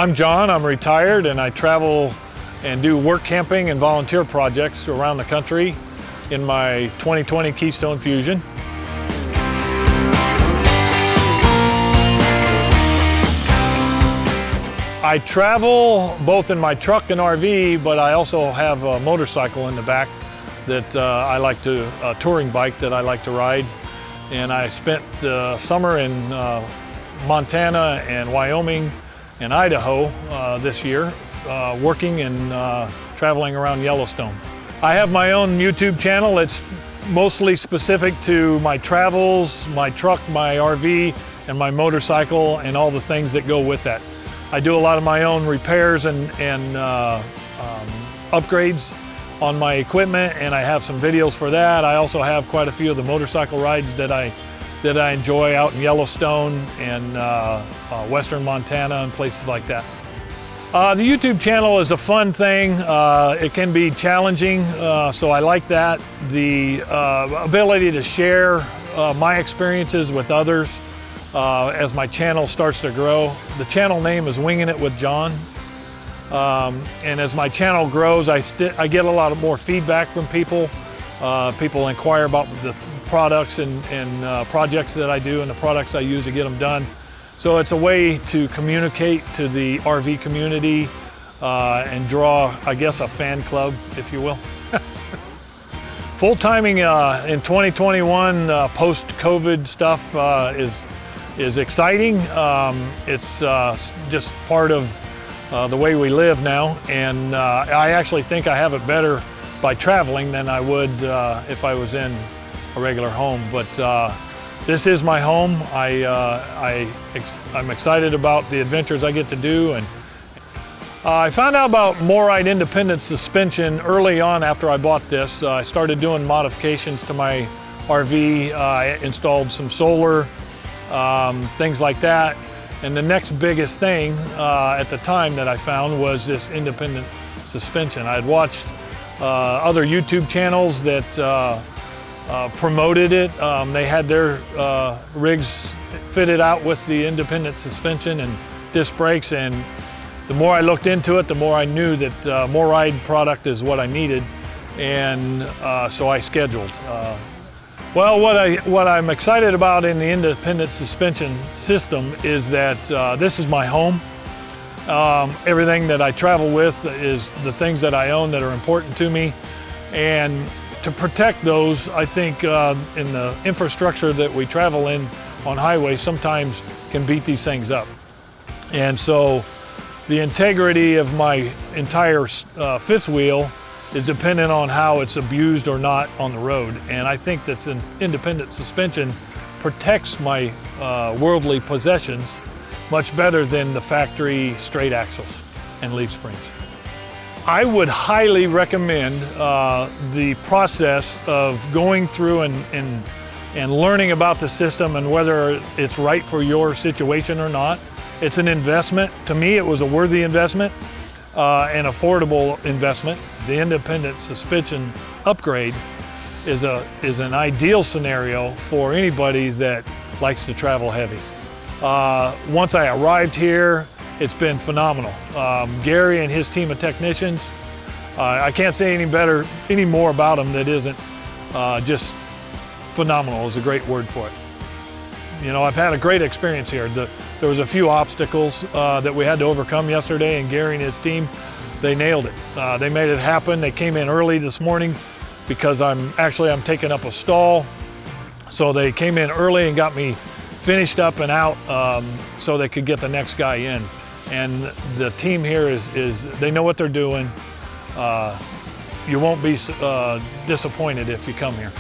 I'm John, I'm retired, and I travel and do work camping and volunteer projects around the country in my 2020 Keystone Fuzion. I travel both in my truck and RV, but I also have a motorcycle in the back that I like to, a touring bike that I like to ride. And I spent the summer in Montana and Wyoming and Idaho this year, working and traveling around Yellowstone. I have my own YouTube channel. It's mostly specific to my travels, my truck, my RV, and my motorcycle, and all the things that go with that. I do a lot of my own repairs and upgrades on my equipment, and I have some videos for that. I also have quite a few of the motorcycle rides that I enjoy out in Yellowstone and western Montana and places like that. The YouTube channel is a fun thing. It can be challenging, so I like that. The ability to share my experiences with others as my channel starts to grow. The channel name is Winging It with John. And as my channel grows, I get a lot more feedback from people. People inquire about the products and projects that I do and the products I use to get them done. So it's a way to communicate to the RV community and draw, I guess, a fan club, if you will. Full timing in 2021 post-COVID stuff is exciting. It's just part of the way we live now, and I actually think I have it better by traveling than I would if I was in a regular home. But this is my home. I'm excited about the adventures I get to do, and I found out about MORryde independent suspension early on after I bought this. I started doing modifications to my RV. I installed some solar, things like that. And the next biggest thing at the time that I found was this independent suspension. I had watched other YouTube channels that promoted it. They had their rigs fitted out with the independent suspension and disc brakes, and the more I looked into it, the more I knew that MORryde product is what I needed, and so I scheduled. Well, what I'm excited about in the independent suspension system is that this is my home. Everything that I travel with is the things that I own that are important to me. And to protect those, I think in the infrastructure that we travel in on highways sometimes can beat these things up. And so the integrity of my entire fifth wheel is dependent on how it's abused or not on the road. And I think that an independent suspension protects my worldly possessions much better than the factory straight axles and leaf springs. I would highly recommend the process of going through and learning about the system and whether it's right for your situation or not. It's an investment. To me, it was a worthy investment, an affordable investment. The independent suspension upgrade is an ideal scenario for anybody that likes to travel heavy. Once I arrived here, it's been phenomenal. Gary and his team of technicians, I can't say any more about them that isn't just phenomenal is a great word for it. You know, I've had a great experience here. There was a few obstacles that we had to overcome yesterday, and Gary and his team, they nailed it. They made it happen. They came in early this morning because I'm taking up a stall. So they came in early and got me finished up and out so they could get the next guy in. And the team here they know what they're doing. You won't be disappointed if you come here.